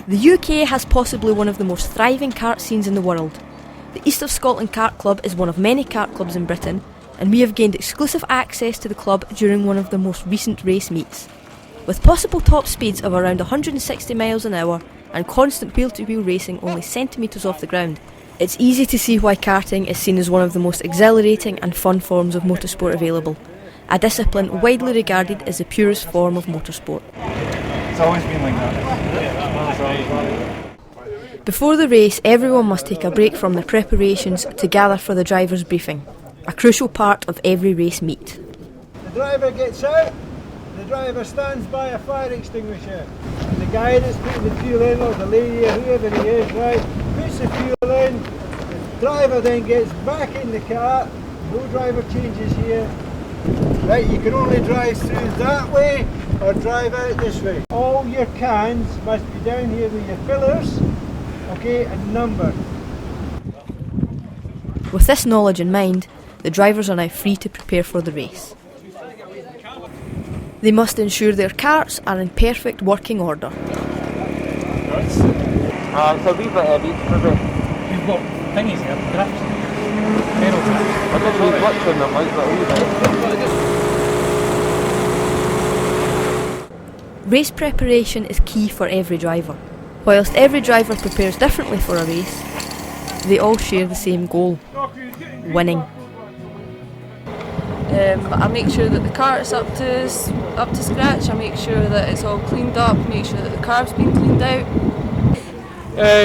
The UK has possibly one of the most thriving kart scenes in the world. The East of Scotland Kart Club is one of many kart clubs in Britain, and we have gained exclusive access to the club during one of the most recent race meets. With possible top speeds of around 160 miles an hour and constant wheel-to-wheel racing only centimetres off the ground, it's easy to see why karting is seen as one of the most exhilarating and fun forms of motorsport available, a discipline widely regarded as the purest form of motorsport. It's always been like that. Before the race, everyone must take a break from their preparations to gather for the driver's briefing, a crucial part of every race meet. The driver gets out, the driver stands by a fire extinguisher, and the guy that's putting the fuel in, or the lady or whoever he is, right, puts the fuel in, the driver then gets back in the car, no driver changes here. Right, you can only drive through that way or drive out this way. All your cans must be down here with your fillers, okay, and numbered. With this knowledge in mind, the drivers are now free to prepare for the race. They must ensure their karts are in perfect working order. It's a wee bit heavy for the... You've got thingies here, grips. Pedal grips. I don't know what's on them, like, but a wee bit. Race preparation is key for every driver. Whilst every driver prepares differently for a race, they all share the same goal: winning. I make sure that the kart's up to scratch. I make sure that it's all cleaned up. Make sure that the carb's been cleaned out.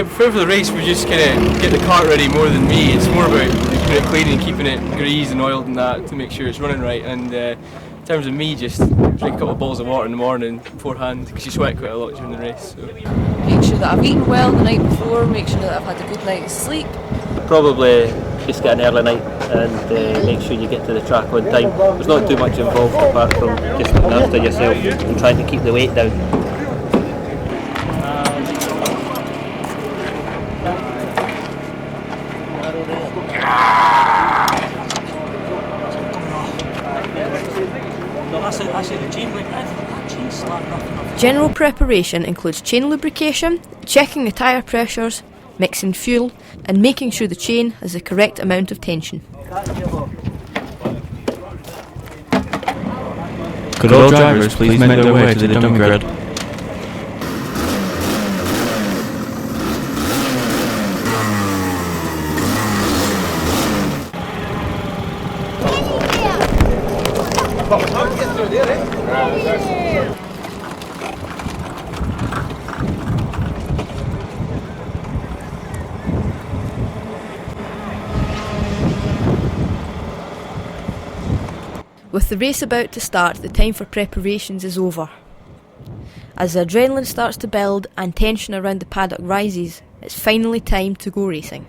For the race, we just kind of get the kart ready more than me. It's more about keeping it clean and keeping it greased and oiled and that to make sure it's running right. And in terms of me, just drink a couple of bottles of water in the morning beforehand because you sweat quite a lot during the race. So. Make sure that I've eaten well the night before. Make sure that I've had a good night's sleep. Probably just get an early night and make sure you get to the track on time. There's not too much involved apart from just looking after yourself and trying to keep the weight down. General preparation includes chain lubrication, checking the tyre pressures, mixing fuel, and making sure the chain has the correct amount of tension. Could all drivers please make their way to the dummy grid? With the race about to start, the time for preparations is over. As the adrenaline starts to build and tension around the paddock rises, it's finally time to go racing.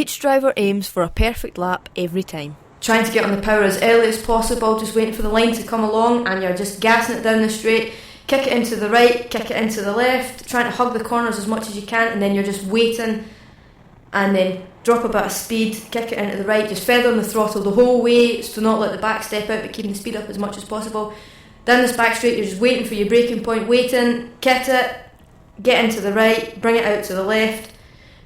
Each driver aims for a perfect lap every time. Trying to get on the power as early as possible, just waiting for the line to come along, and you're just gassing it down the straight, kick it into the right, kick it into the left, trying to hug the corners as much as you can, and then you're just waiting, and then drop a bit of speed, kick it into the right, just feather on the throttle the whole way, so not let the back step out, but keeping the speed up as much as possible. Down this back straight, you're just waiting for your braking point, waiting, kit it, get into the right, bring it out to the left.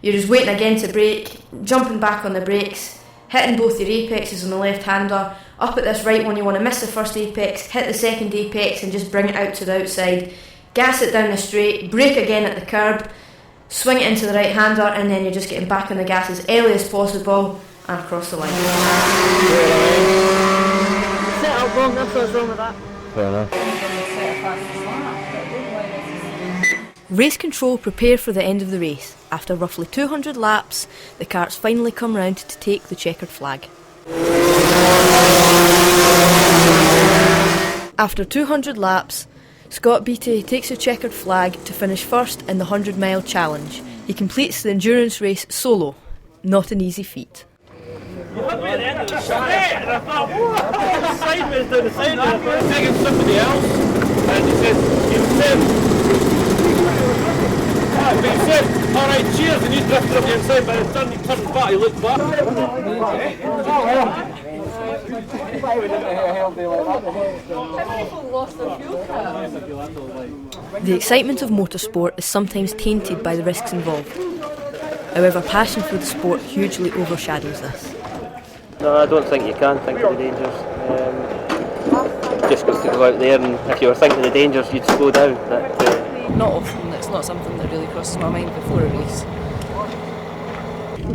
You're just waiting again to brake, jumping back on the brakes, hitting both your apexes on the left hander. Up at this right one, you want to miss the first apex, hit the second apex and just bring it out to the outside. Gas it down the straight, brake again at the curb, swing it into the right hander, and then you're just getting back on the gas as early as possible and across the line. Set up wrong, that's what's wrong with that. Fair enough. Race control prepare for the end of the race. After roughly 200 laps, the karts finally come round to take the checkered flag. After 200 laps, Scott Beattie takes the checkered flag to finish first in the 100-mile challenge. He completes the endurance race solo. Not an easy feat. You had me at the end of the straight, and I thought, what? Sideways down the side, and I was taking somebody else, and he said, but he said, alright, cheers, and he drifted up the inside, by the time he turned back, he looked back. The excitement of motorsport is sometimes tainted by the risks involved. However, passion for the sport hugely overshadows this. No, I don't think you can think of the dangers. Just got to go out there, and if you were thinking of the dangers, you'd slow down. Not often, it's not something that really crosses my mind before a race.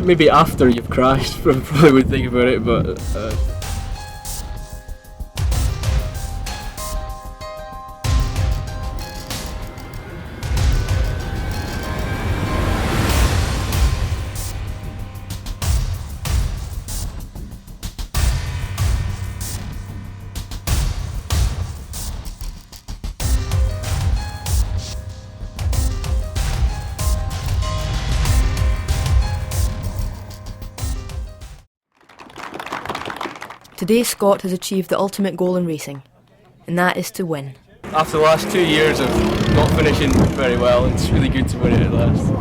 Maybe after you've crashed, probably would think about it, but Today Scott has achieved the ultimate goal in racing, and that is to win. after the last 2 years of not finishing very well, it's really good to win it at last.